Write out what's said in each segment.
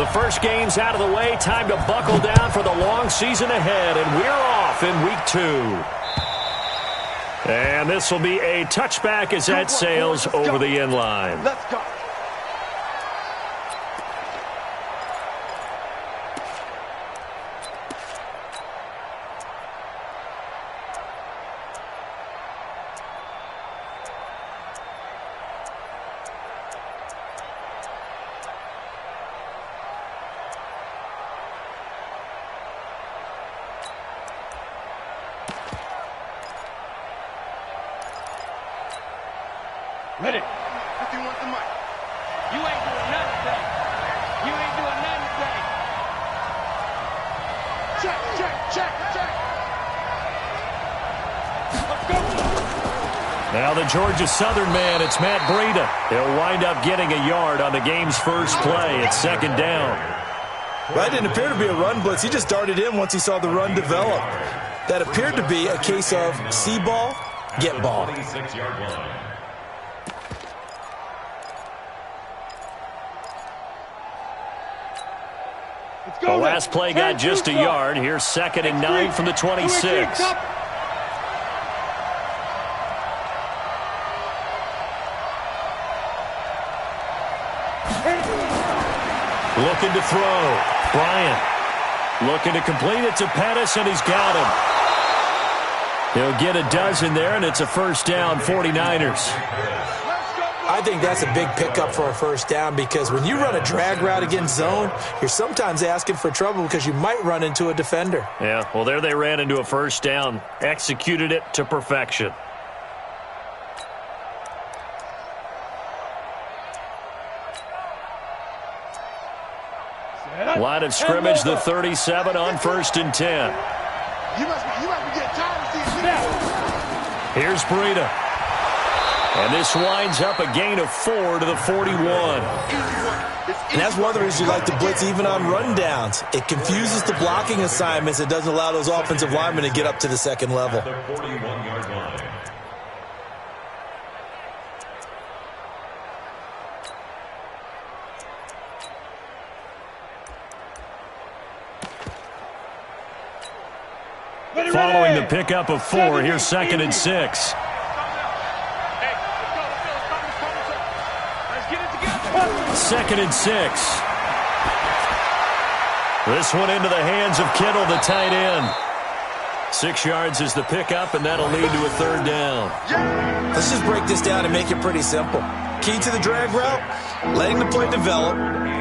The first game's out of the way. Time to buckle down for the long season ahead, and we're off in week 2. And this will be a touchback as that sails over the end line. Let's go. Ready. 51 the mic. You ain't doing nothing today. You ain't doing nothing today. Check, check, check, check. Let's go. Now the Georgia Southern man, it's Matt Breida. He'll wind up getting a yard on the game's first play. It's second down. That didn't appear to be a run blitz. He just darted in once he saw the run develop. That appeared to be a case of see ball, get ball. The last play got just a yard. Here's second and 9 from the 26. Looking to throw. Bryant. Looking to complete it to Pettis, and he's got him. He'll get a dozen there, and it's a first down, 49ers. I think that's a big pickup for a first down because when you run a drag route against zone, you're sometimes asking for trouble because you might run into a defender. Yeah, well, there they ran into a first down. Executed it to perfection. Line of scrimmage, the 37 on 1st and 10. You must be getting tired of seeing me. Here's Breida. And this winds up a gain of 4 to the 41. And that's one of the reasons you like to blitz even on rundowns. It confuses the blocking assignments. It doesn't allow those offensive linemen to get up to the second level. The 41-yard line. Following the pickup of 4, here's second and 6. Second and 6. This one into the hands of Kittle, the tight end. 6 yards is the pickup, and that'll lead to a third down. Let's just break this down and make it pretty simple. Key to the drag route, letting the play develop,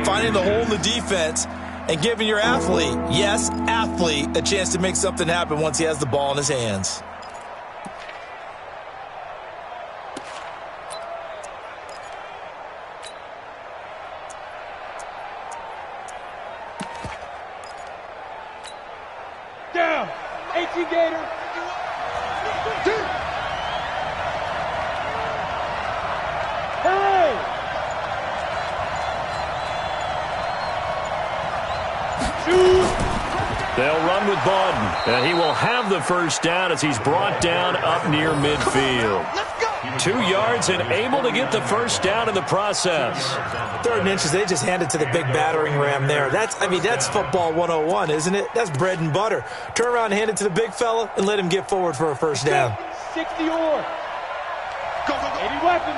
finding the hole in the defense, and giving your athlete, yes, athlete, a chance to make something happen once he has the ball in his hands. Down. 18 Gator. Hooray! They'll run with Bawden, and he will have the first down as he's brought down up near midfield. 2 yards and able to get the first down in the process. 3rd and inches, they just handed to the big battering ram there. That's football 101, isn't it? That's bread and butter. Turn around and hand it to the big fella and let him get forward for a first down. 60 or. Go, go, go. Any weapon.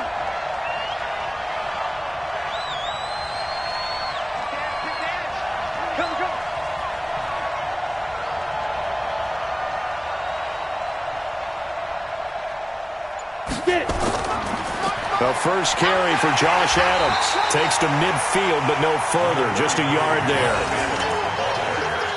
Come, come. Get it. The first carry for Josh Adams. Takes to midfield, but no further. Just a yard there.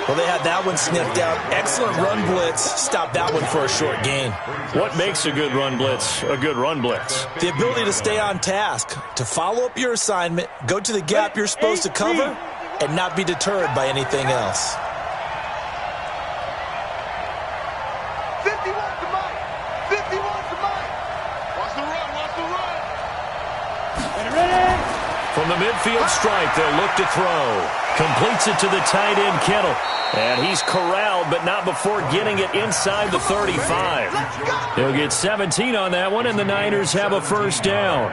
Well, they had that one sniffed out. Excellent run blitz. Stopped that one for a short gain. What makes a good run blitz a good run blitz? The ability to stay on task, to follow up your assignment, go to the gap you're supposed to cover, and not be deterred by anything else. 51 to Mike. 51 to Mike. Watch the run. Watch the run. Ready. From the midfield stripe, they'll look to throw. Completes it to the tight end, Kittle. And he's corralled, but not before getting it inside the 35. He'll get 17 on that one, and the Niners have a first down.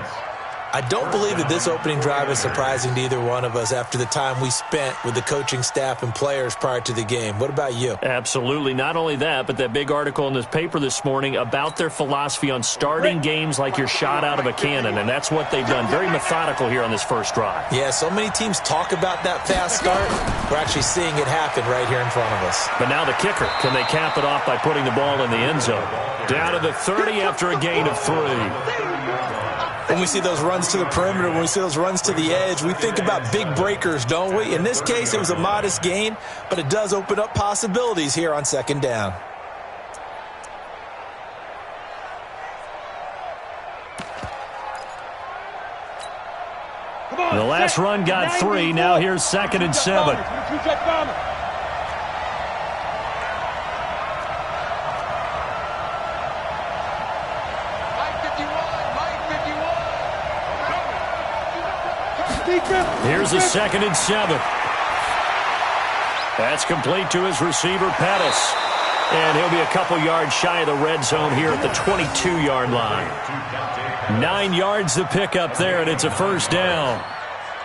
I don't believe that this opening drive is surprising to either one of us after the time we spent with the coaching staff and players prior to the game. What about you? Absolutely. Not only that, but that big article in this paper this morning about their philosophy on starting games like you're shot out of a cannon, and that's what they've done. Very methodical here on this first drive. Yeah, so many teams talk about that fast start. We're actually seeing it happen right here in front of us. But now the kicker. Can they cap it off by putting the ball in the end zone? Down to the 30 after a gain of 3. When we see those runs to the perimeter, when we see those runs to the edge, we think about big breakers, don't we? In this case, it was a modest gain, but it does open up possibilities here on second down. The last run got 3. Now here's 2nd and 7. Here's a 2nd and 7. That's complete to his receiver, Pettis. And he'll be a couple yards shy of the red zone here at the 22-yard line. 9 yards to pick up there, and it's a first down.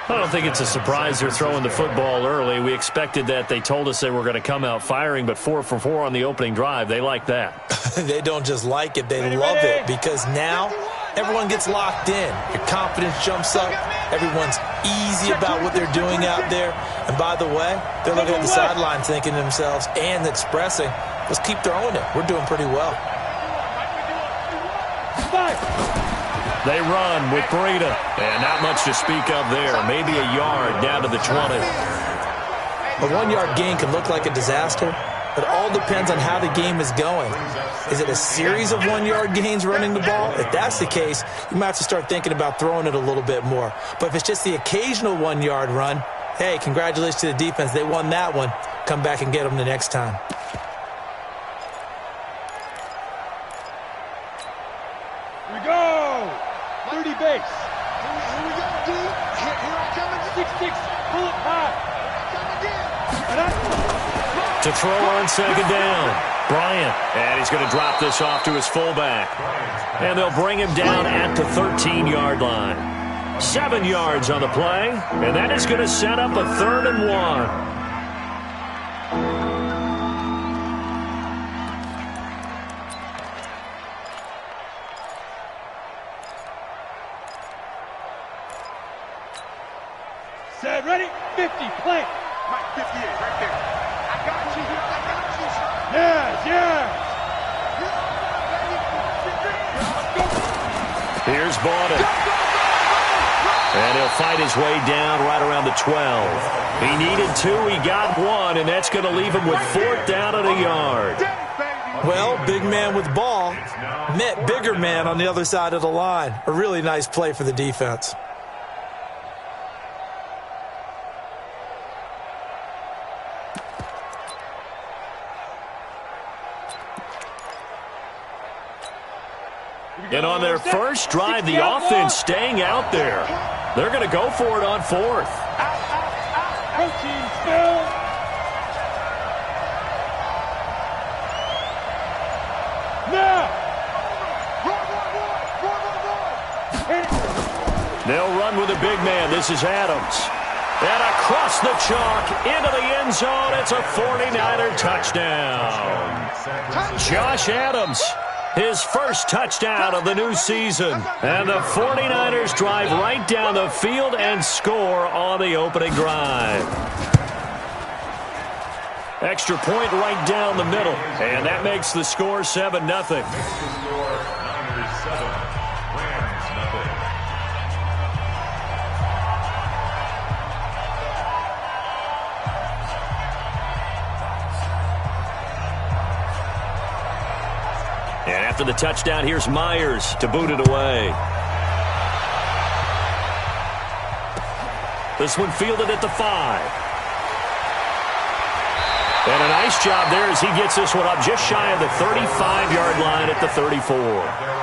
I don't think it's a surprise they're throwing the football early. We expected that. They told us they were going to come out firing, but 4 for 4 on the opening drive. They like that. They don't just like it, they love it, because now everyone gets locked in. Your confidence jumps up. Everyone's easy about what they're doing out there. And by the way, they're looking at the sideline thinking to themselves and expressing, let's keep throwing it. We're doing pretty well. They run with Breida. And not much to speak of there. Maybe a yard down to the 20. A 1-yard gain can look like a disaster. It all depends on how the game is going. Is it a series of 1-yard gains running the ball? If that's the case, you might have to start thinking about throwing it a little bit more. But if it's just the occasional 1-yard run, hey, congratulations to the defense. They won that one. Come back and get them the next time. Here we go. 30 base. Here we go, D. Here I come again. 6-6. Pull it high. To throw on second down. Bryant. And he's going to drop this off to his fullback. And they'll bring him down at the 13-yard line. 7 yards on the play. And that is going to set up a 3rd and 1. Set, ready, 50, play. Mike, 58, right there. I got you. Yes, yes. Here's Borden. And he'll fight his way down right around the 12. He needed 2, he got 1, and that's going to leave him with 4th down and a yard. Well, big man with ball met bigger man on the other side of the line. A really nice play for the defense. And on their first drive, the offense staying out there. They're going to go for it on 4th. Coaching still. Now. They'll run with a big man. This is Adams. And across the chalk into the end zone. It's a 49er touchdown. Josh Adams. His first touchdown of the new season. And the 49ers drive right down the field and score on the opening drive. Extra point right down the middle. And that makes the score 7-0. And after the touchdown, here's Myers to boot it away. This one fielded at the 5. And a nice job there as he gets this one up just shy of the 35-yard line at the 34.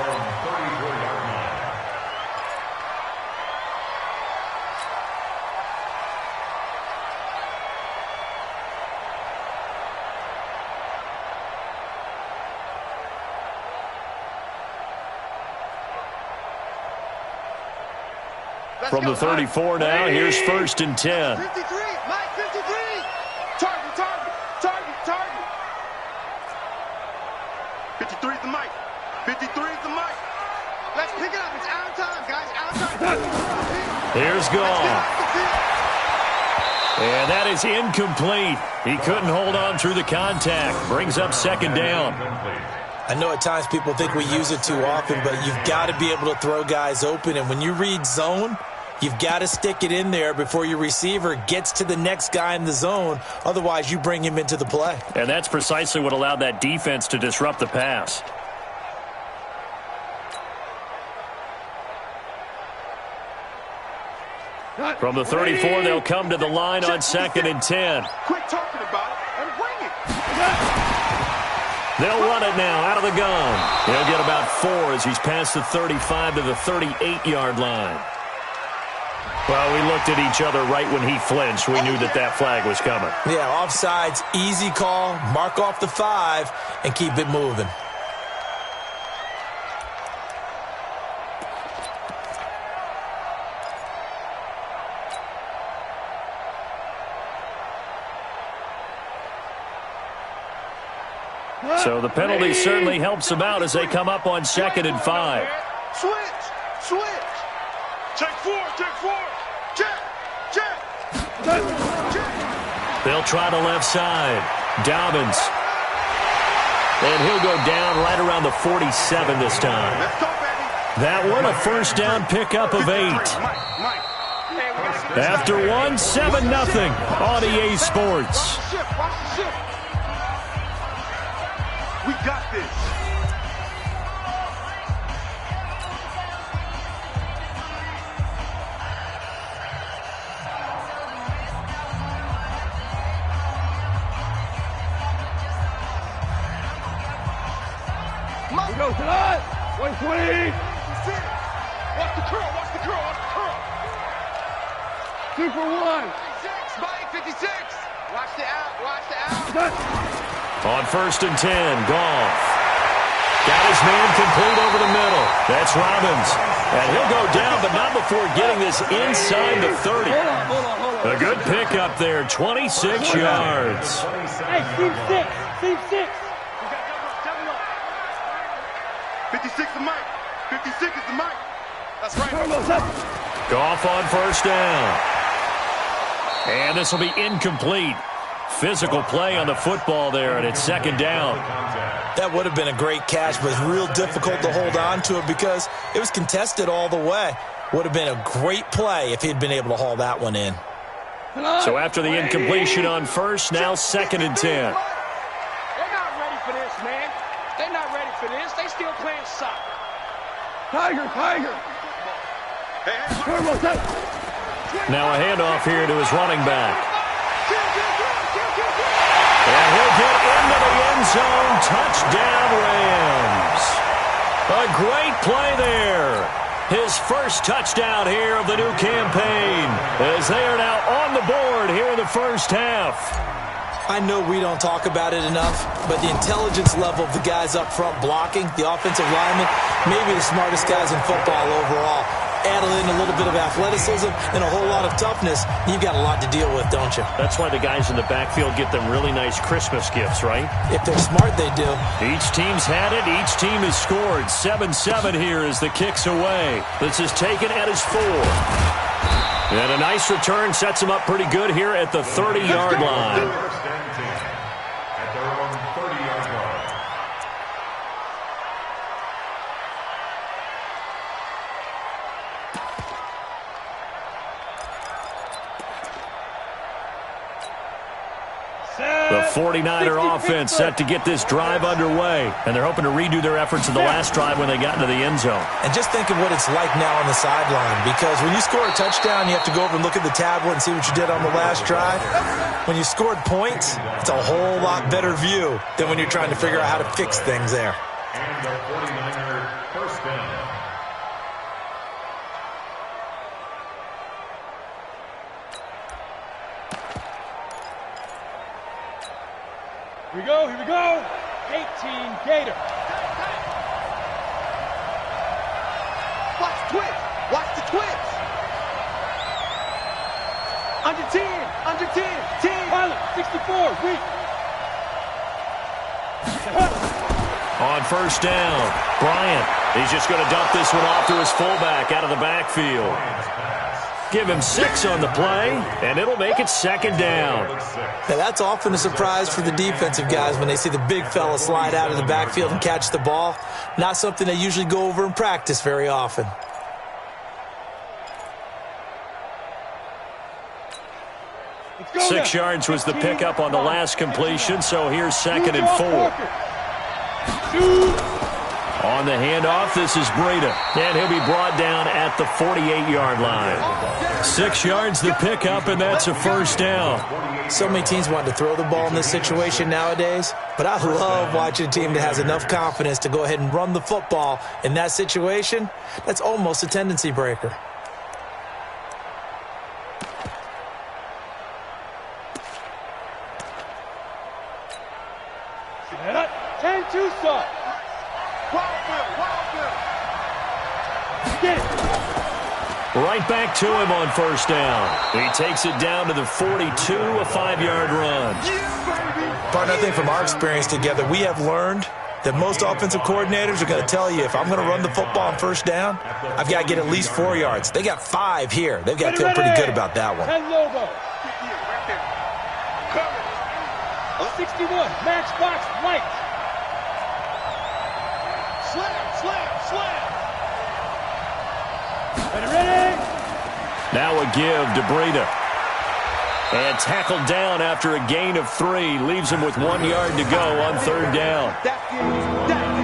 From the 34 now, here's 1st and 10. 53, Mike, 53. Target, target, target, target. 53 is the mic. 53 is the mic. Let's pick it up. It's out of time, guys. Out of time. Here's gone. And that is incomplete. He couldn't hold on through the contact. Brings up 2nd down. I know at times people think we use it too often, but you've got to be able to throw guys open. And when you read zone, you've got to stick it in there before your receiver gets to the next guy in the zone. Otherwise, you bring him into the play. And that's precisely what allowed that defense to disrupt the pass. From the 34, they'll come to the line on 2nd and 10. Quit talking about it and bring it. They'll run it now out of the gun. He'll get about 4 as he's past the 35 to the 38-yard line. Well, we looked at each other right when he flinched. We knew that that flag was coming. Yeah, offsides, easy call, mark off the 5, and keep it moving. So the penalty certainly helps them out as they come up on 2nd and 5. Switch, switch. Check 4, check 4. Check, check. Check. They'll try the left side. Dobbins. And he'll go down right around the 47 this time. Let's go, baby. That one, a 1st down pickup of 8. After 1, 7-0 on EA Sports. Watch the ship. We got this. We go tonight. 120. Watch the curl. Watch the curl. Watch the curl. 2 for 1. 56. Mike, 56. Watch the out. Watch the out. On 1st and 10, Goff. Got his man complete over the middle. That's Robbins. And he'll go down, but not before getting this inside the 30. Hold on. A good pickup there, 26 yards. Hey, Team 6. Team 6. 56 is the mic. 56 is the mic. That's right. Goff on 1st down. And this will be incomplete. Physical play on the football there, and it's 2nd down. That would have been a great catch, but real difficult to hold on to it because it was contested all the way. Would have been a great play if he'd been able to haul that one in. So after the incompletion on 1st, now 2nd and 10. They're not ready for this, man. They're not ready for this. They still playing soccer. Tiger. Now a handoff here to his running back. And he'll get into the end zone. Touchdown, Rams. A great play there. His 1st touchdown here of the new campaign as they are now on the board here in the 1st half. I know we don't talk about it enough, but the intelligence level of the guys up front blocking, the offensive linemen, maybe the smartest guys in football overall. Add in a little bit of athleticism and a whole lot of toughness, you've got a lot to deal with, don't you? That's why the guys in the backfield get them really nice Christmas gifts, right? If they're smart, they do. Each team's had it. Each team has scored. 7-7 here as the kick's away. This is taken at his 4. And a nice return sets him up pretty good here at the 30-yard line. The 49er offense set to get this drive underway, and they're hoping to redo their efforts in the last drive when they got into the end zone. And just think of what it's like now on the sideline, because when you score a touchdown, you have to go over and look at the tablet and see what you did on the last drive. When you scored points, it's a whole lot better view than when you're trying to figure out how to fix things there. And the 49er 1st down. Here we go. 18 Gator. Watch the twist. Under 10, under 10, 10. Pilot, 64, weak. On first down, Bryant. He's just going to dump this one off to his fullback out of the backfield. Give him 6 on the play, and it'll make it second down. Now, that's often a surprise for the defensive guys when they see the big fella slide out of the backfield and catch the ball. Not something they usually go over in practice very often. Go 6 now. yards was the pickup on the last completion, so here's second and 4. On the handoff, this is Breida, and he'll be brought down at the 48-yard line. 6 yards the pickup, and that's a first down. So many teams want to throw the ball in this situation nowadays, but I love watching a team that has enough confidence to go ahead and run the football in that situation. That's almost a tendency breaker. Set. 10-2 stop. Get it. Right back to him on first down. He takes it down to the 42, a 5-yard run. Partner, I think from our experience together, we have learned that most offensive coordinators are going to tell you, if I'm going to run the football on first down, I've got to get at least 4 yards. They got 5 here. They've got to feel pretty good about that one. 10 Lobo. 61, matchbox light. Slam. Ready? Now a give to Breida. And tackled down after a gain of 3. Leaves him with 1 yard to go on third down.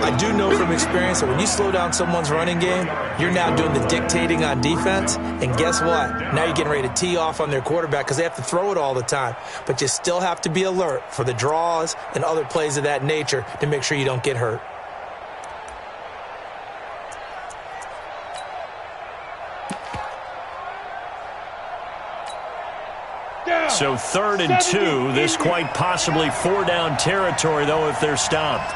I do know from experience that when you slow down someone's running game, you're now doing the dictating on defense. And guess what? Now you're getting ready to tee off on their quarterback because they have to throw it all the time. But you still have to be alert for the draws and other plays of that nature to make sure you don't get hurt. So 3rd and 2. This quite possibly 4-down territory, though, if they're stopped.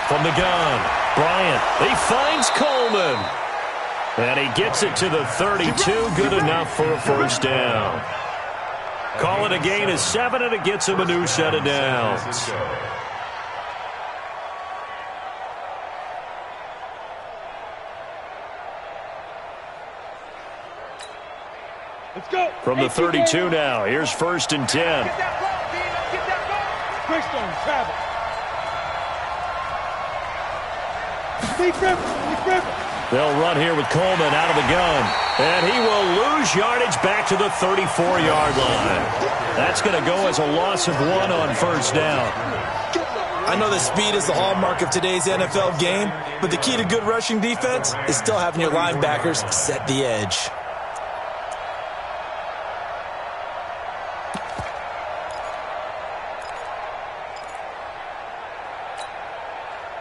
From the gun, Bryant. He finds Coleman. And he gets it to the 32. Good enough for a first down. Call it a gain of 7, and it gets him a new set of downs. Let's go. From the 32 now, here's 1st and 10. Get that ball, D. Let's get that ball. Greystone, travel. Deep river. They'll run here with Coleman out of the gun. And he will lose yardage back to the 34-yard line. That's going to go as a loss of 1 on first down. I know that speed is the hallmark of today's NFL game, but the key to good rushing defense is still having your linebackers set the edge.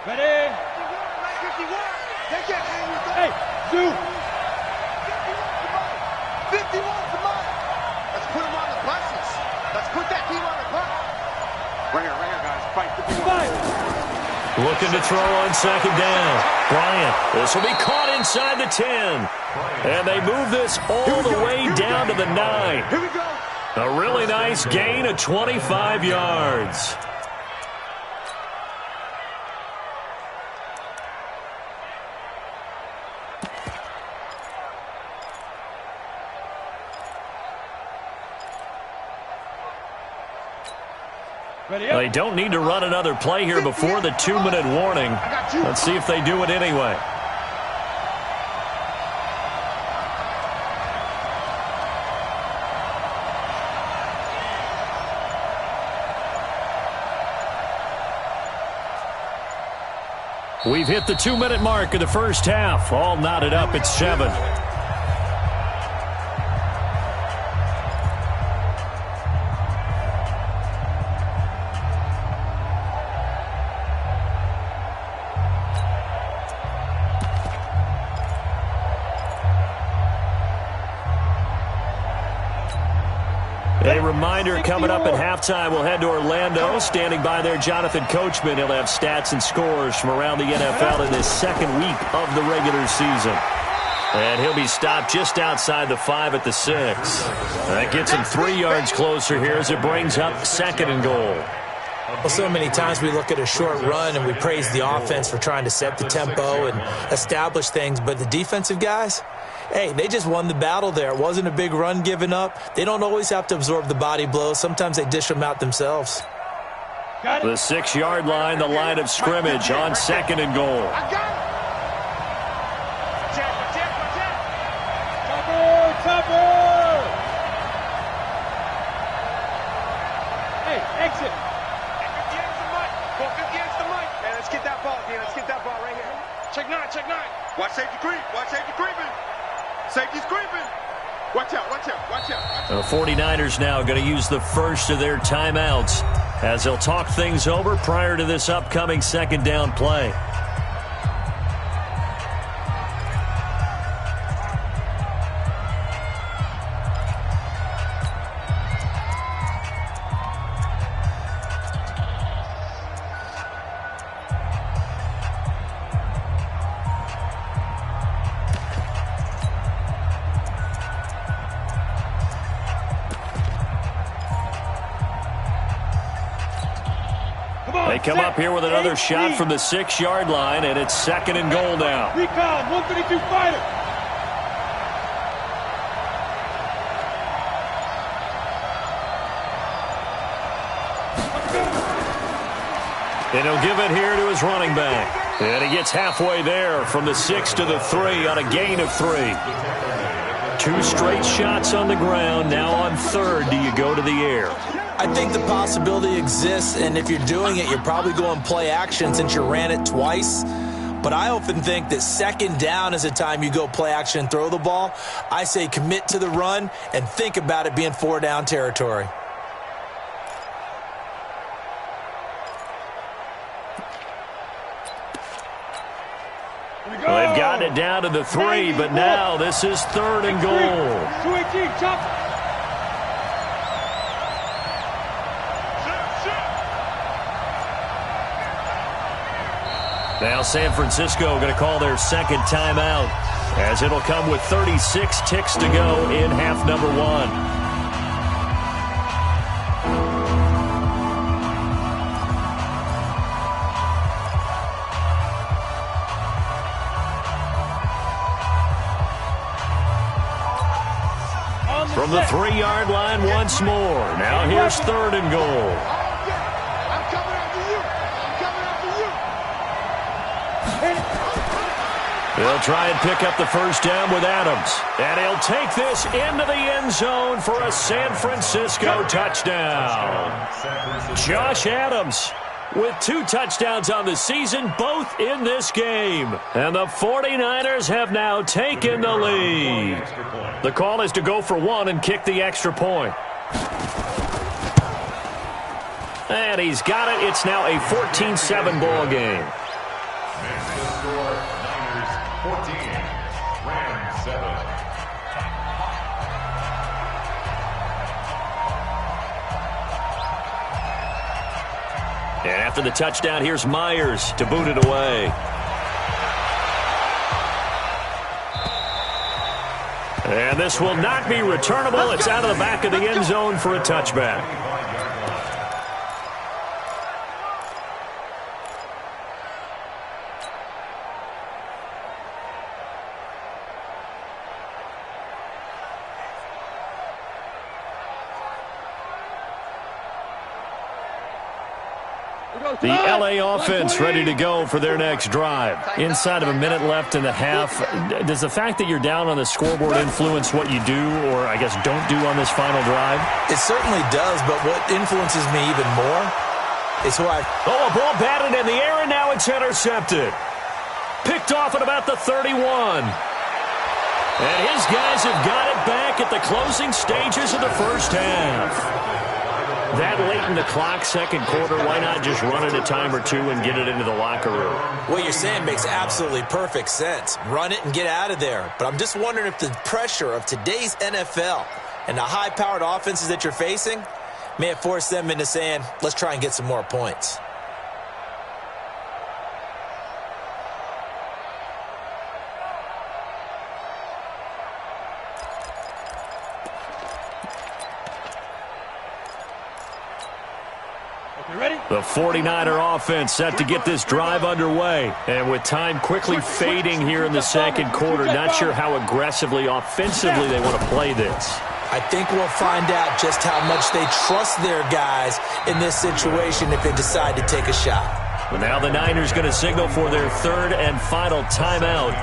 Ready? 51. Hey, Zoo. 51's the money. Let's put him on the buses. Let's put that team on the bus. Right here, guys. Fight 51. Looking to throw on second down. Bryant. This will be caught inside the 10. And they move this all the way down to the 9. Here we go. A really nice gain of 25 yards. They don't need to run another play here before the 2-minute warning. Let's see if they do it anyway. We've hit the 2-minute mark of the first half. All knotted up at 7. A reminder coming up at halftime, we'll head to Orlando. Standing by there, Jonathan Coachman. He'll have stats and scores from around the NFL in this second week of the regular season. And he'll be stopped just outside the 5 at the 6. That gets him 3 yards closer here as it brings up 2nd and goal. Well, so many times we look at a short run and we praise the offense for trying to set the tempo and establish things, but the defensive guys, hey, they just won the battle there. It wasn't a big run given up. They don't always have to absorb the body blows. Sometimes they dish them out themselves. The 6-yard line, the line of scrimmage on 2nd and goal. Hey, exit. 58's the mic. 58's the mic. Hey, let's get that ball, man. Let's get that ball right here. Check 9, check 9. Watch safety creep. Watch safety creeping. Safety's creeping. Watch out, watch out, watch out. The 49ers now going to use the first of their timeouts as they'll talk things over prior to this upcoming 2nd down play. They come up here with another shot from the 6-yard line, and it's 2nd and goal now. Recon, 152 fighter. And he'll give it here to his running back. And he gets halfway there from the 6 to the 3 on a gain of 3. 2 straight shots on the ground. Now on 3rd, do you go to the air? I think the possibility exists, and if you're doing it, you're probably going play action since you ran it twice. But I often think that 2nd down is the time you go play action and throw the ball. I say commit to the run and think about it being 4-down territory. Well, they've gotten it down to the 3, but now this is 3rd and goal. 218, chop. Now San Francisco going to call their 2nd timeout as it'll come with 36 ticks to go in half number 1. From the 3-yard line once more. Now here's 3rd and goal. I'm coming after you. I'm coming after you. They'll try and pick up the first down with Adams. And he'll take this into the end zone for a San Francisco touchdown. Josh Adams with 2 touchdowns on the season, both in this game. And the 49ers have now taken the lead. The call is to go for 1 and kick the extra point. And he's got it. It's now a 14-7 ball game. Niners 14, Rams 7. And after the touchdown, here's Myers to boot it away. And this will not be returnable. It's out of the back of the end zone for a touchback. The LA offense ready to go for their next drive. Inside of a minute left in the half, does the fact that you're down on the scoreboard influence what you do or, I guess, don't do on this final drive? It certainly does, but what influences me even more is who I... Oh, a ball batted in the air, and now it's intercepted. Picked off at about the 31. And his guys have got it back at the closing stages of the first half. That late in the clock, second quarter, why not just run it a time or two and get it into the locker room? What you're saying makes absolutely perfect sense. Run it and get out of there. But I'm just wondering if the pressure of today's NFL And the high-powered offenses that you're facing may have forced them into saying, let's try and get some more points. The 49er offense set to get this drive underway. And with time quickly fading here in the second quarter, not sure how aggressively, offensively they want to play this. I think we'll find out just how much they trust their guys in this situation if they decide to take a shot. Well, now the Niners going to signal for their third and final timeout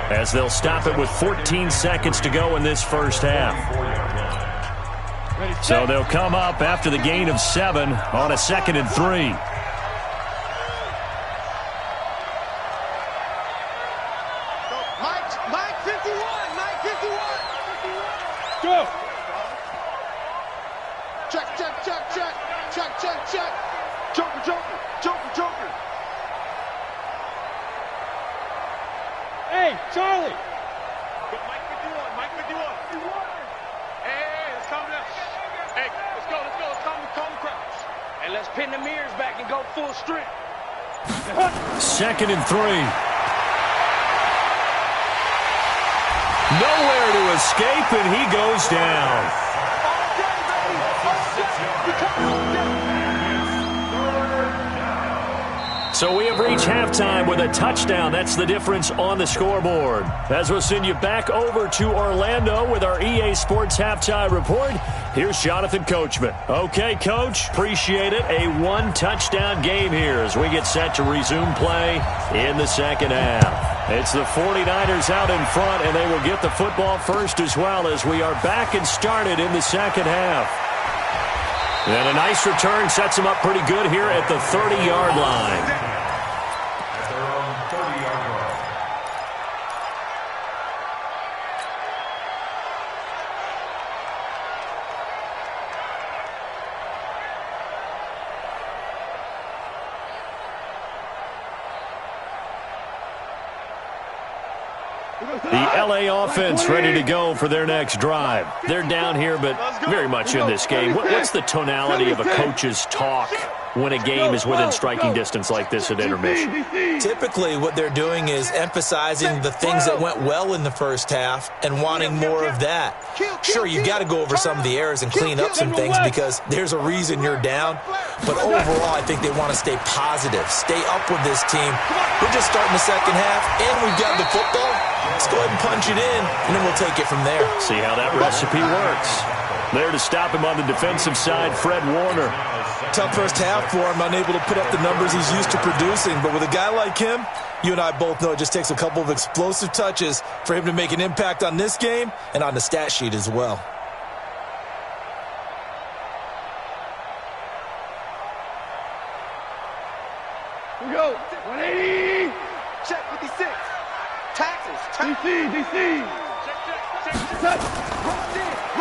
as they'll stop it with 14 seconds to go in this first half. So they'll come up after the gain of 7 on a 2nd and 3. Mike 51. Go. Check. Joker. Hey, Charlie. Mike 51. Hey, let's calm down. Hey, let's go. Let's calm the crowds. And let's pin the mirrors back and go full strength. 2nd and 3. Nowhere to escape, and he goes down. So we have reached halftime with a touchdown. That's the difference on the scoreboard. As we'll send you back over to Orlando with our EA Sports Halftime Report, here's Jonathan Coachman. Okay, Coach, appreciate it. A one-touchdown game here as we get set to resume play in the second half. It's the 49ers out in front, and they will get the football first as well as we are back and started in the second half. And a nice return sets them up pretty good here at the 30-yard line. At their own 30-yard line. The LA offense ready to go for their next drive. They're down here, but very much in this game. What's the tonality of a coach's talk when a game is within striking distance like this at intermission? Typically, what they're doing is emphasizing the things that went well in the first half and wanting more of that. Sure, you've got to go over some of the errors and clean up some things because there's a reason you're down. But overall, I think they want to stay positive, stay up with this team. We're just starting the second half, and we've got the football. Let's go ahead and punch it in, and then we'll take it from there. See how that recipe works. There to stop him on the defensive side, Fred Warner. Tough first half for him, unable to put up the numbers he's used to producing. But with a guy like him, you and I both know it just takes a couple of explosive touches for him to make an impact on this game and on the stat sheet as well. Here we go. 180. Check 56. Taxes. DC. Touch.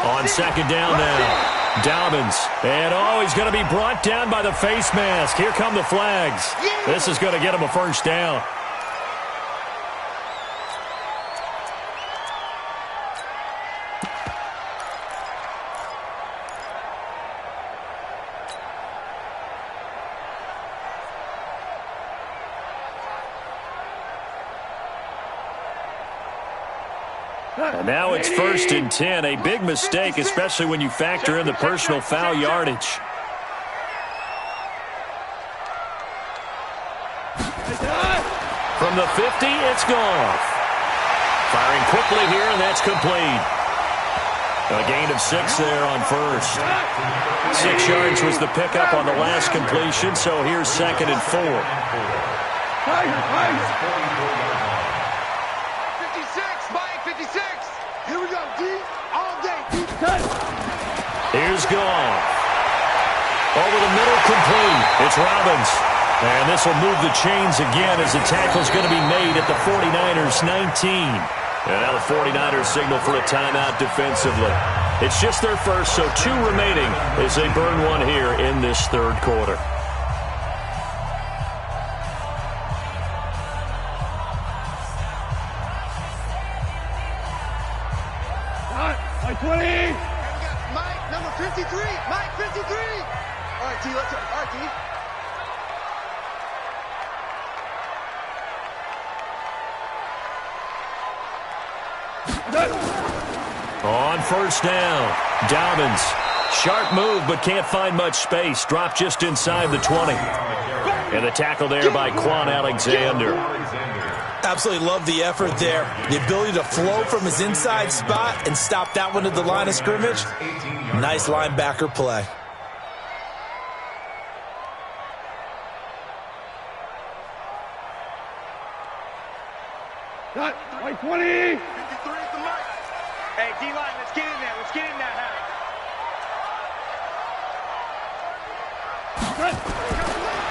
On second down now, Dobbins. And he's going to be brought down by the face mask. Here come the flags. This is going to get him a first down. And now it's 1st and 10. A big mistake, especially when you factor in the personal foul yardage. From the 50, it's gone. Firing quickly here, and that's complete. A gain of 6 there on first. 6 yards was the pickup on the last completion, so here's 2nd and 4. Here we go, D. All day, D. Here's Goff. Over the middle, complete. It's Robbins. And this will move the chains again as the tackle's going to be made at the 49ers 19. And now the 49ers signal for a timeout defensively. It's just their first, so 2 remaining as they burn one here in this third quarter. Like 20. Mike, number 53. Mike, 53. All right, T, let's go. All right, T. On first down, Dobbins. Sharp move, but can't find much space. Dropped just inside the 20. And the tackle there by Quan Alexander. Absolutely love the effort there. The ability to flow from his inside spot and stop that one at the line of scrimmage. Nice linebacker play. Cut. White 20. 53 is the mark. Hey, D-line, let's get in there. Let's get in that house.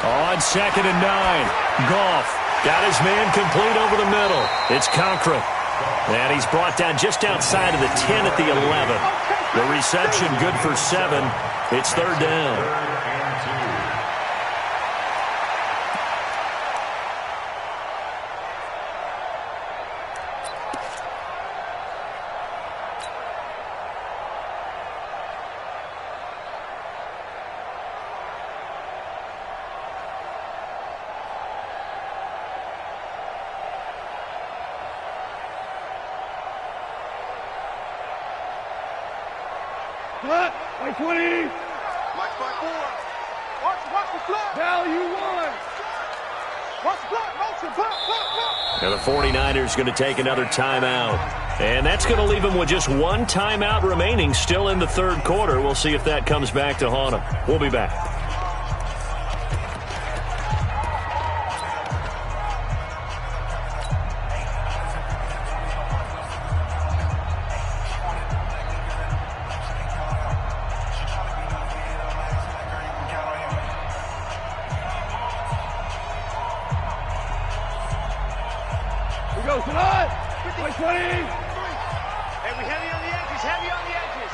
On 2nd and 9, Goff got his man complete over the middle. It's Conkrum. And he's brought down just outside of the 10 at the 11. The reception good for 7. It's 3rd down. Flat. White 20. Mike, 4. Watch the flat. Value 1. Watch the flat. Motion. Flat. Now the 49ers going to take another timeout. And that's going to leave them with just one timeout remaining still in the 3rd quarter. We'll see if that comes back to haunt them. We'll be back. Go tonight. White 20. Hey, we heavy on the edges. Heavy on the edges.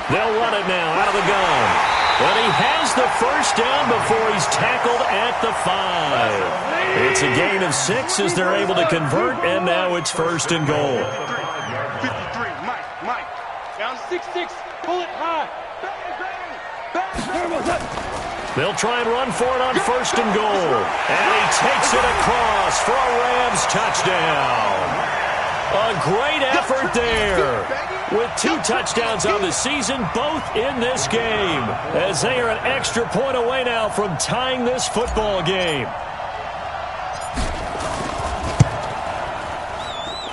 They'll run it now out of the gun. But he has the first down before he's tackled at the 5. It's a gain of 6 as they're able to convert, and now it's 1st and goal. 53. Mike. Down 6-6. Pull it high. They'll try and run for it on 1st and goal. And he takes it across for a Rams touchdown. A great effort there. With 2 touchdowns on the season, both in this game. As they are an extra point away now from tying this football game.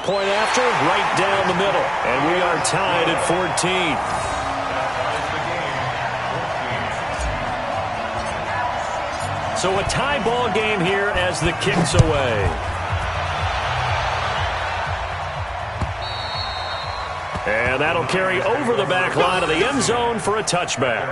Point after, right down the middle. And we are tied at 14. So a tie ball game here as the kick's away. And that'll carry over the back line of the end zone for a touchback.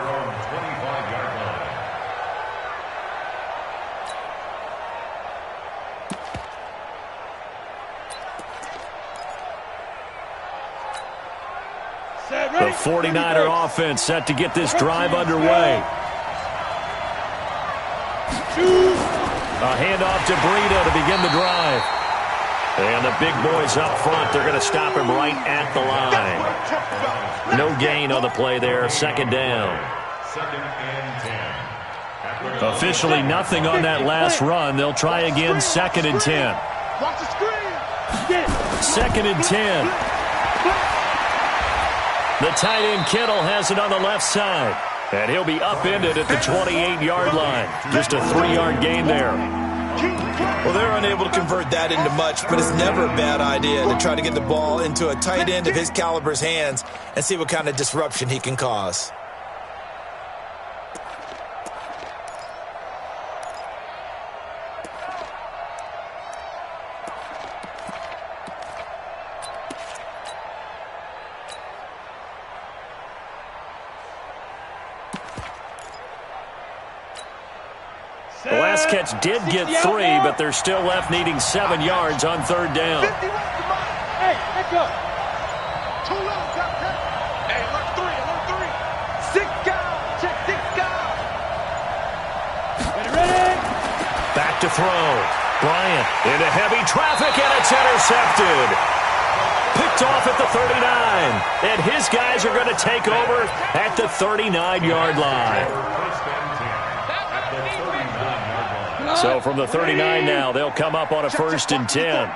The 49er offense set to get this drive underway. A handoff to Breida to begin the drive. And the big boys up front, they're going to stop him right at the line. No gain on the play there, 2nd down. 2nd and 10. Officially nothing on that last run. They'll try again, 2nd and 10. Watch the screen. 2nd and 10. The tight end Kittle has it on the left side. And he'll be upended at the 28-yard line. Just a 3-yard gain there. Well, they're unable to convert that into much, but it's never a bad idea to try to get the ball into a tight end of his caliber's hands and see what kind of disruption he can cause. The last catch did get 3, but they're still left needing 7 yards on 3rd down. Hey, let's go. 2 left, hey, alert 3. 6 guys. Check 6 guys. Ready. Back to throw. Bryant into heavy traffic, and it's intercepted. Picked picked off at the 39. And his guys are going to take over at the 39-yard line. So from the 39 now, they'll come up on a 1st and 10.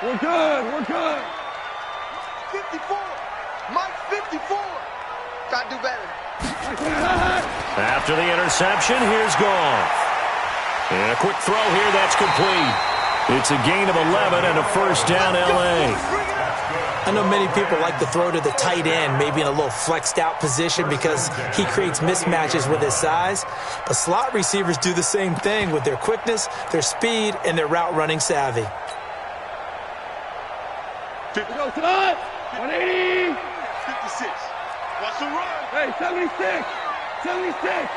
We're good. We're good. 54. Mike 54. Gotta do better. After the interception, here's Goff. And a quick throw here, that's complete. It's a gain of 11 and a 1st down, L.A. I know many people like to throw to the tight end, maybe in a little flexed out position because he creates mismatches with his size. But slot receivers do the same thing with their quickness, their speed, and their route running savvy. Go slot. 180. 56. Watch the run. Hey, 76. 76.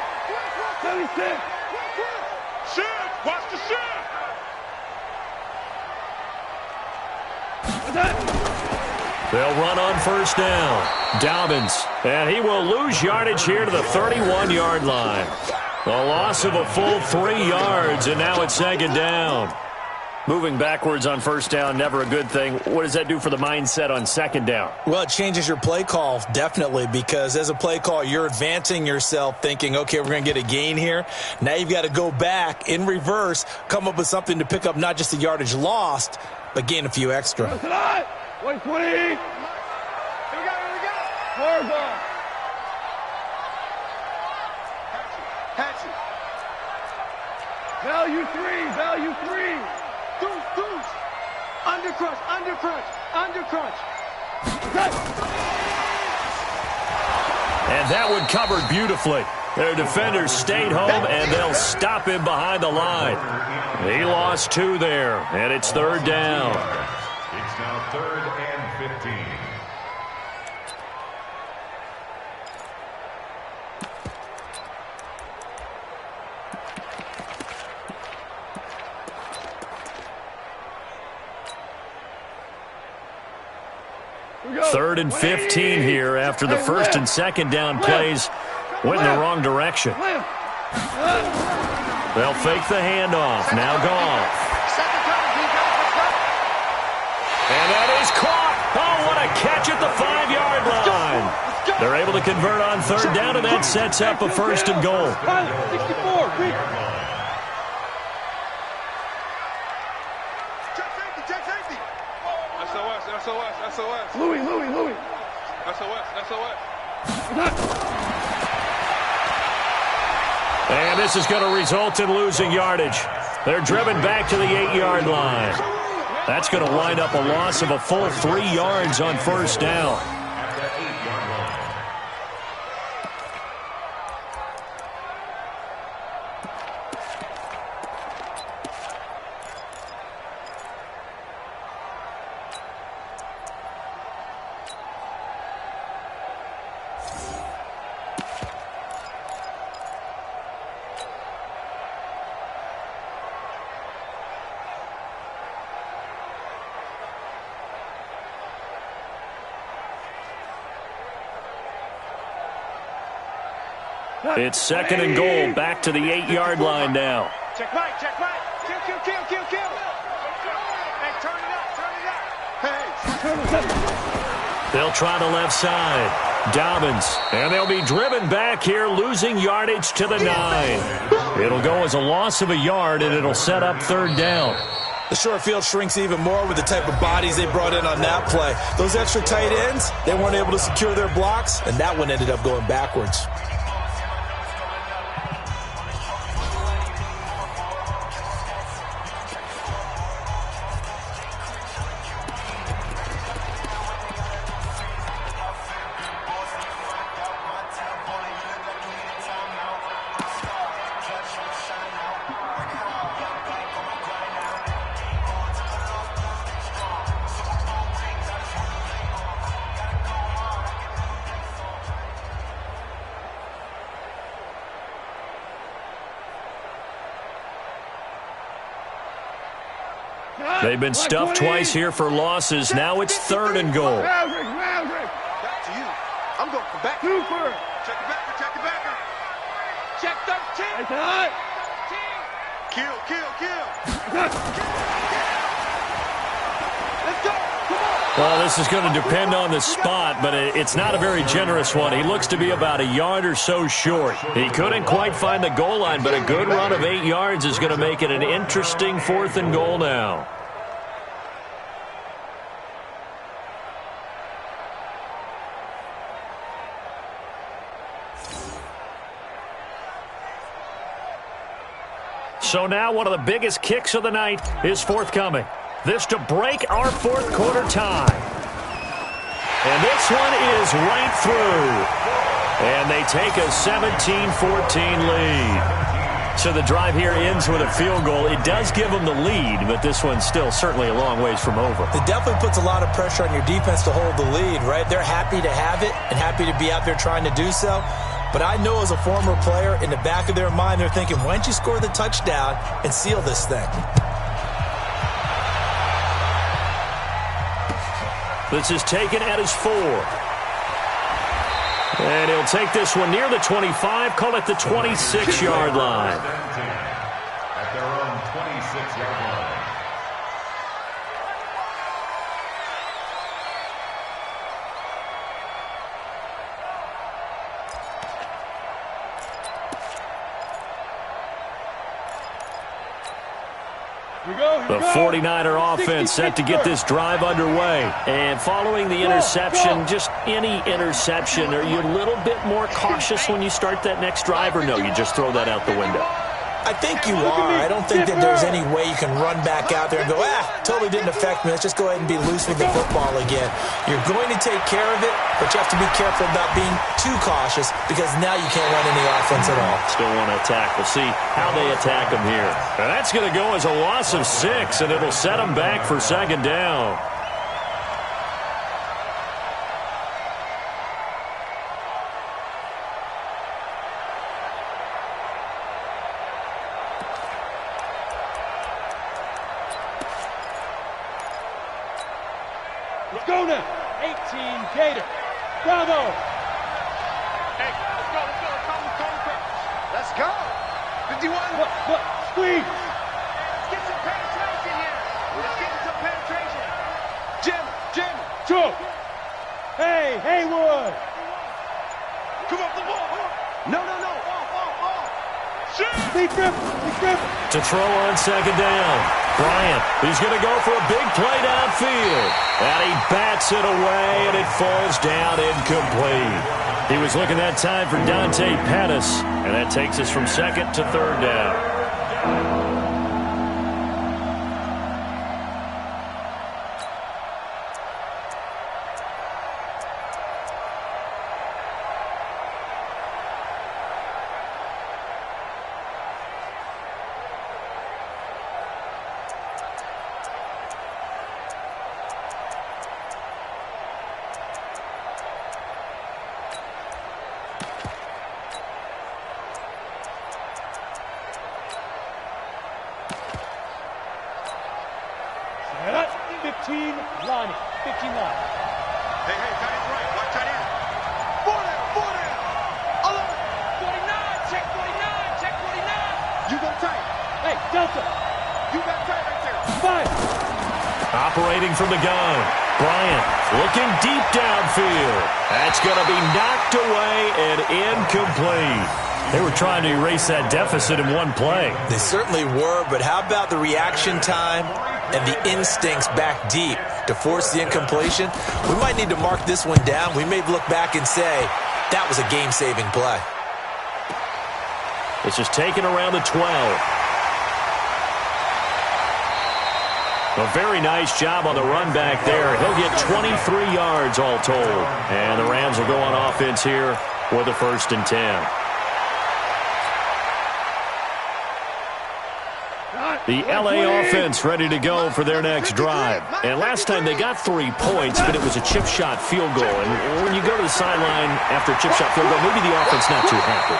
76. Shift. Watch the shift. What's that? They'll run on 1st down. Dobbins, and he will lose yardage here to the 31-yard line. A loss of a full 3 yards, and now it's 2nd down. Moving backwards on 1st down, never a good thing. What does that do for the mindset on 2nd down? Well, it changes your play call, definitely, because as a play call, you're advancing yourself thinking, okay, we're going to get a gain here. Now you've got to go back in reverse, come up with something to pick up not just the yardage lost, but gain a few extra. 120. Here we go. Horizontal. Hatchet. Value 3. Value 3. Deuce. Undercrunch. And that one covered beautifully. Their defenders stayed home, and they'll stop him behind the line. He lost 2 there, and it's 3rd down. It's now 3rd and 15. Third and 15 here after the 1st and 2nd down plays went in the wrong direction. They'll fake the handoff. Now Goff. And that is caught. Oh, what a catch at the 5-yard line. They're able to convert on 3rd down, and that sets up a 1st and goal. 64. SOS. Louis. SOS. And this is going to result in losing yardage. They're driven back to the 8-yard line. That's going to wind up a loss of a full 3 yards on 1st down. It's 2nd and goal, back to the 8-yard line now. Check right. Kill. Hey, turn it up. Hey. They'll try the left side. Dobbins, and they'll be driven back here, losing yardage to the 9. It'll go as a loss of a yard, and it'll set up 3rd down. The short field shrinks even more with the type of bodies they brought in on that play. Those extra tight ends, they weren't able to secure their blocks, and that one ended up going backwards. They've been stuffed twice here for losses. Now it's 3rd and goal. Maverick. Back to you. I'm going for back. Super. Check the backer. Check 13. It's hot. Kill. Let's go. Well, this is going to depend on the spot, but it's not a very generous one. He looks to be about a yard or so short. He couldn't quite find the goal line, but a good run of 8 yards is going to make it an interesting 4th and goal now. So now one of the biggest kicks of the night is forthcoming. This to break our 4th quarter tie. And this one is right through. And they take a 17-14 lead. So the drive here ends with a field goal. It does give them the lead, but this one's still certainly a long ways from over. It definitely puts a lot of pressure on your defense to hold the lead, right? They're happy to have it and happy to be out there trying to do so. But I know as a former player, in the back of their mind, they're thinking, why don't you score the touchdown and seal this thing? This is taken at his 4. And he'll take this one near the 25, call it the 26-yard line. At their own 26-yard line. The 49er offense set to get this drive underway. And following the interception, just any interception, are you a little bit more cautious when you start that next drive, or no, you just throw that out the window? I think you are. I don't think that there's any way you can run back out there and go, totally didn't affect me. Let's just go ahead and be loose with the football again. You're going to take care of it, but you have to be careful about being too cautious because now you can't run any offense at all. Still want to attack. We'll see how they attack them here. And that's going to go as a loss of 6, and it'll set them back for 2nd down. Let's go now. 18 Gator. Bravo. Hey, let's go. Come crouch. Let's go. 51. Look. Squeeze. Get some penetration here. Let's get some penetration. Jim. Choke. Hey, Haywood. Come up the wall. No. Shoot. Be grip. To throw on 2nd down. Bryant, he's going to go for a big play downfield. And he bats it away, and it falls down incomplete. He was looking that time for Dante Pettis, and that takes us from 2nd to 3rd down. And that's 15 line. Hey, tight end right. Watch tight end. 4 down. 49. Check 49. You go tight. Hey, Delta. You got tight right there. 5. Operating from the gun. Bryant looking deep downfield. That's going to be knocked away and incomplete. They were trying to erase that deficit in one play. They certainly were, but how about the reaction time and the instincts back deep to force the incompletion? We might need to mark this one down. We may look back and say, that was a game-saving play. This is taken around the 12. A very nice job on the run back there. He'll get 23 yards all told. And the Rams will go on offense here with a 1st and 10. The L.A. offense ready to go for their next drive. And last time they got 3 points, but it was a chip shot field goal. And when you go to the sideline after a chip shot field goal, maybe the offense not too happy.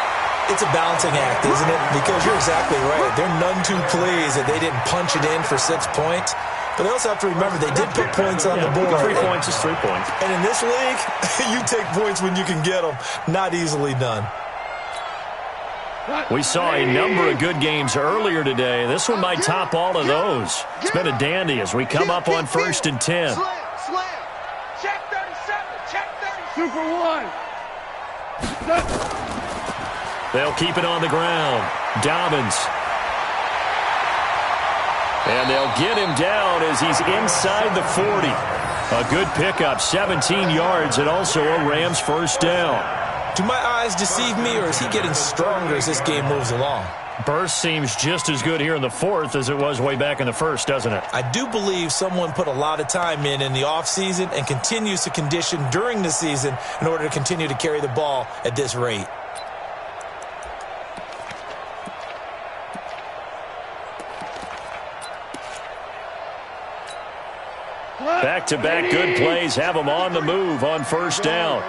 It's a balancing act, isn't it? Because you're exactly right. They're none too pleased that they didn't punch it in for 6 points. But they also have to remember they did put points on the board. 3 points is 3 points. And in this league, you take points when you can get them. Not easily done. We saw a number of good games earlier today. This one might top all of those. It's been a dandy as we come up on 1st and 10. Slam. Check 37. Check 37. Super one. They'll keep it on the ground. Dobbins. And they'll get him down as he's inside the 40. A good pickup, 17 yards, and also a Rams first down. Do my eyes deceive me, or is he getting stronger as this game moves along? Burst seems just as good here in the fourth as it was way back in the first, doesn't it? I do believe someone put a lot of time in the offseason and continues to condition during the season in order to continue to carry the ball at this rate. Back-to-back good plays have them on the move on first down.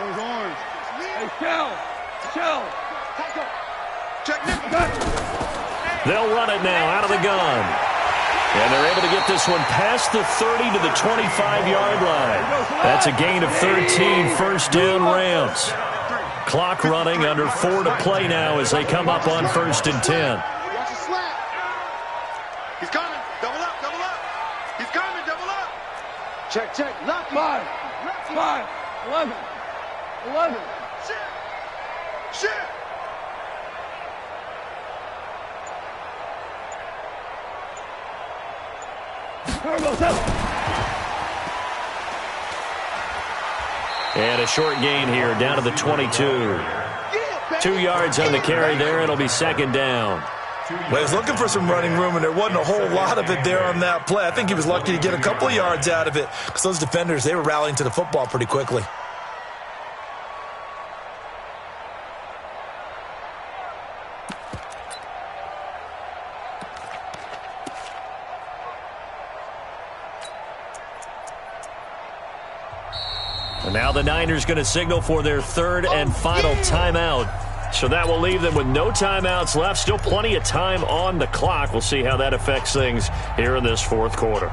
They'll run it now out of the gun. And they're able to get this one past the 30 to the 25-yard line. That's a gain of 13, first down Rams. Clock running, under 4 to play now as they come up on 1st and 10. Watch the slant. He's coming. Double up, double up. He's coming, double up. Check, check. Lock. 5, 11. Shit. And a short gain here, down to the 22. 2 yards on the carry there. It'll be second down. Well, he was looking for some running room, and there wasn't a whole lot of it there on that play. I think he was lucky to get a couple of yards out of it because those defenders, they were rallying to the football pretty quickly. And now the Niners going to signal for their third and final timeout. So that will leave them with no timeouts left. Still plenty of time on the clock. We'll see how that affects things here in this fourth quarter.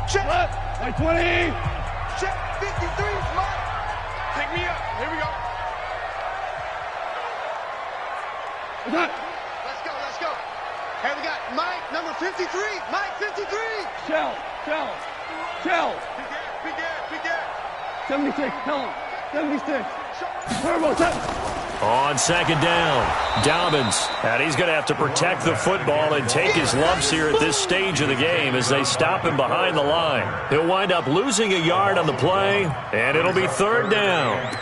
Check. 20. Check 53. Smart. Pick me up. Here we go. Let's go. Hey, we got Mike, number 53. Mike, 53. Shell. Big gap. 76, tell him. 76. Turbo, set. On second down, Dobbins. And he's going to have to protect the football and take his lumps here at this stage of the game as they stop him behind the line. He'll wind up losing a yard on the play, and it'll be third down.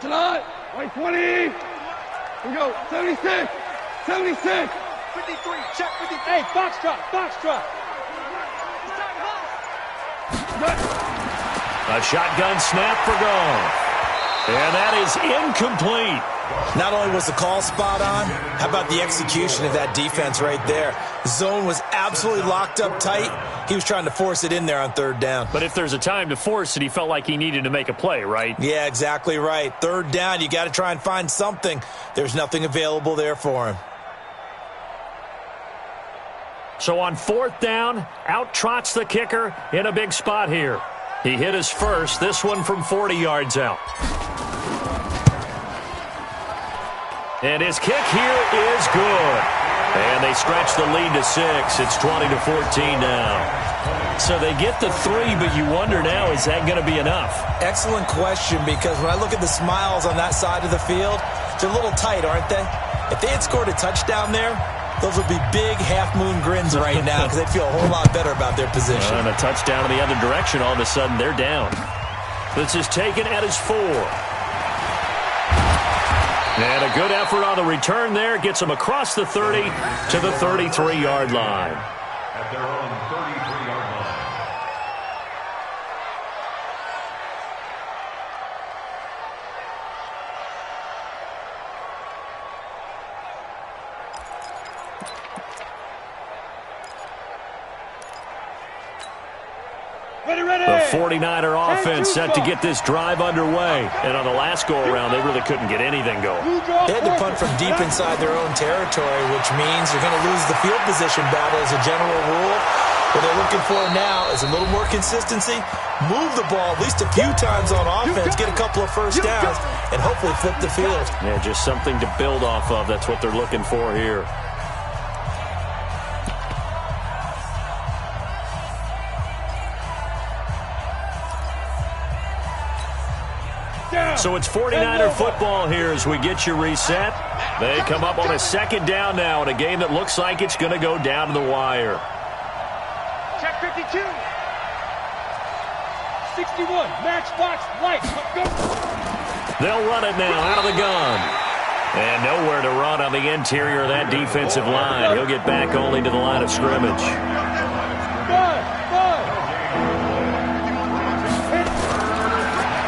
Tonight, white 20. Here we go. 76. 53. Check 53. Hey, box truck. A shotgun snap for Goff. And that is incomplete. Not only was the call spot on, how about the execution of that defense right there? The zone was absolutely locked up tight. He was trying to force it in there on third down. But if there's a time to force it, he felt like he needed to make a play, right? Yeah, exactly right. Third down, you got to try and find something. There's nothing available there for him. So on fourth down, out trots the kicker in a big spot here. He hit his first, this one from 40 yards out. And his kick here is good. And they stretch the lead to 6. It's 20-14 now. So they get the 3, but you wonder now, is that going to be enough? Excellent question, because when I look at the smiles on that side of the field, they're a little tight, aren't they? If they had scored a touchdown there, those would be big half-moon grins right now because they'd feel a whole lot better about their position. And a touchdown in the other direction, all of a sudden they're down. This is taken at his 4. And a good effort on the return there. Gets him across the 30 to the 33-yard line. At their own 33-yard line. The 49er offense set to get this drive underway. And on the last go-around, they really couldn't get anything going. They had to punt from deep inside their own territory, which means you're going to lose the field position battle as a general rule. What they're looking for now is a little more consistency, move the ball at least a few times on offense, get a couple of first downs, and hopefully flip the field. Yeah, just something to build off of. That's what they're looking for here. So it's 49er football here as we get you reset. They come up on a second down now in a game that looks like it's going to go down to the wire. Check 52. 61. Match box right. Go. They'll run it now out of the gun. And nowhere to run on the interior of that defensive line. He'll get back only to the line of scrimmage.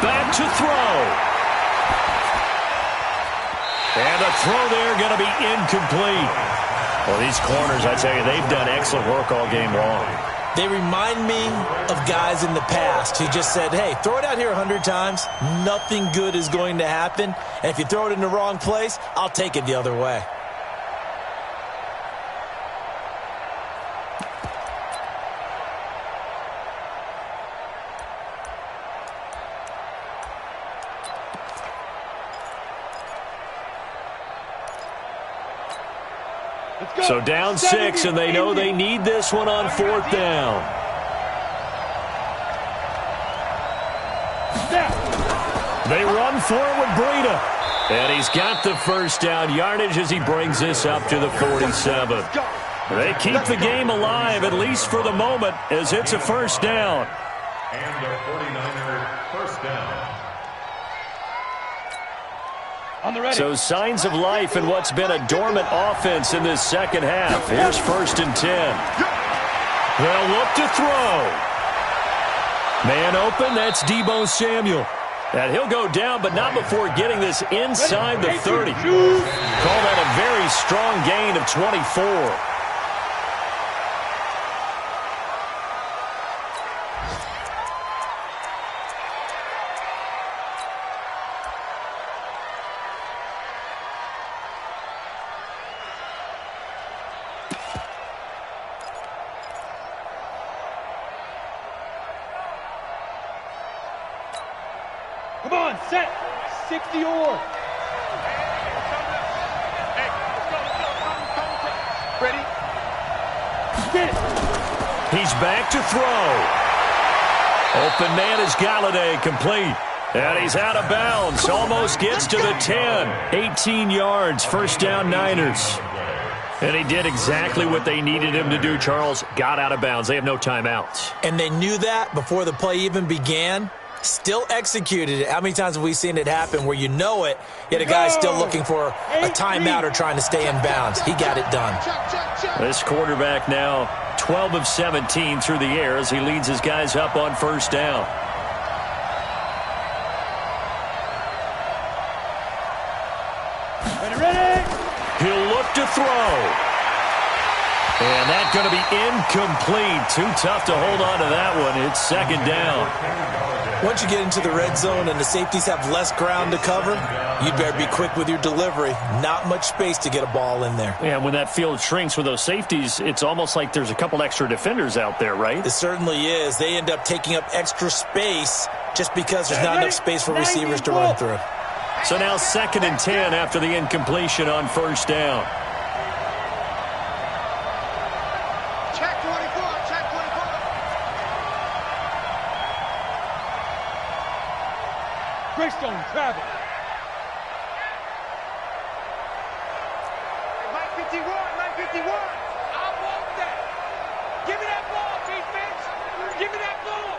Back to throw. And the throw there going to be incomplete. Well, these corners, I tell you, they've done excellent work all game long. They remind me of guys in the past who just said, hey, throw it out here 100 times. Nothing good is going to happen. And if you throw it in the wrong place, I'll take it the other way. So down 6, and they know they need this one on 4th down. They run for it with Breida. And he's got the first down yardage as he brings this up to the 47. They keep the game alive, at least for the moment, as it's a first down. And the 49er first down. So signs of life in what's been a dormant offense in this second half. Here's 1st and 10. They'll look to throw. Man open, that's Deebo Samuel. And he'll go down, but not before getting this inside the 30. Call that a very strong gain of 24. Come on, set. 60 or. Hey, let's go. Ready? Get it. He's back to throw. Open man is Galladay, complete. And he's out of bounds. Almost gets to the 10. 18 yards, first down Niners. And he did exactly what they needed him to do, Charles. Got out of bounds. They have no timeouts. And they knew that before the play even began. Still executed it. How many times have we seen it happen where you know it, yet a guy's still looking for a timeout or trying to stay in bounds? He got it done. This quarterback now 12 of 17 through the air as he leads his guys up on first down. Ready? He'll look to throw. And that's going to be incomplete. Too tough to hold on to that one. It's second down. Once you get into the red zone and the safeties have less ground to cover, you better be quick with your delivery. Not much space to get a ball in there. Yeah, when that field shrinks with those safeties, it's almost like there's a couple extra defenders out there, right? It certainly is. They end up taking up extra space just because there's not enough space for receivers to run through. So now 2nd and 10 after the incompletion on first down. Check 24, check 24. Greystone, Travis. Mike 51, Mike 51. I want that. Give me that ball, defense. Give me that ball.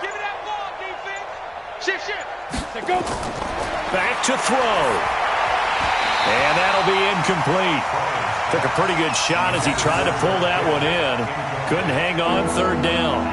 Give me that ball, defense. Shift. Say go. Back to throw. And that'll be incomplete. Took a pretty good shot as he tried to pull that one in. Couldn't hang on, 3rd down.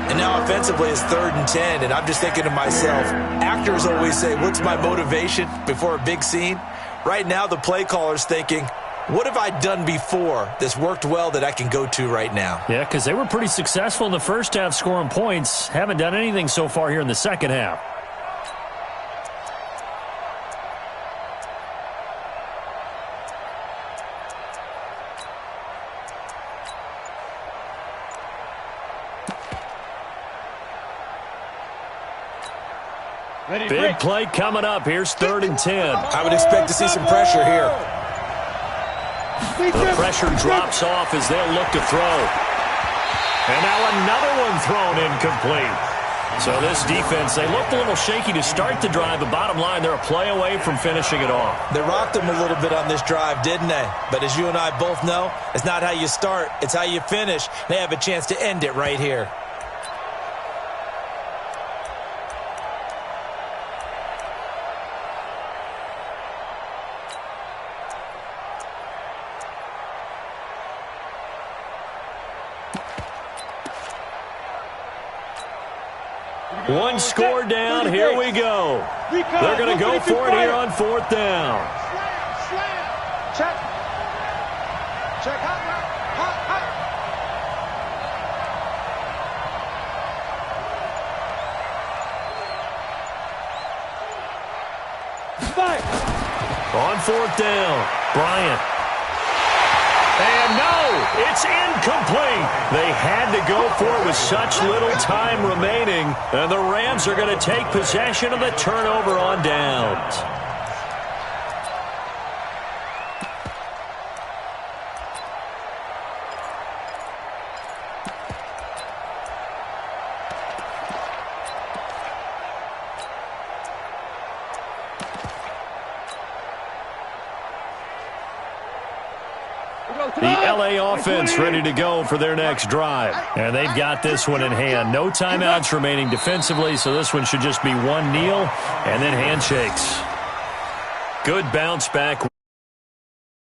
And now offensively it's 3rd and 10, and I'm just thinking to myself, actors always say, what's my motivation before a big scene? Right now the play caller's thinking, What have I done before that's worked well that I can go to right now? Yeah, because they were pretty successful in the first half scoring points. Haven't done anything so far here in the second half. Big play coming up. Here's 3rd and 10. I would expect to see some pressure here. The pressure drops off as they'll look to throw. And now another one thrown incomplete. So this defense, they looked a little shaky to start the drive, but bottom line, they're a play away from finishing it off. They rocked them a little bit on this drive, didn't they? But as you and I both know, it's not how you start, it's how you finish. They have a chance to end it right here. One score down. Here we go. They're going to go for it here on 4th down. Slam. Check. Check. Hot. On 4th down, Bryant. And no, it's incomplete. They had to go for it with such little time remaining. And the Rams are going to take possession of the turnover on downs. The LA offense ready to go for their next drive. And they've got this one in hand. No timeouts remaining defensively, so this one should just be one kneel and then handshakes. Good bounce back.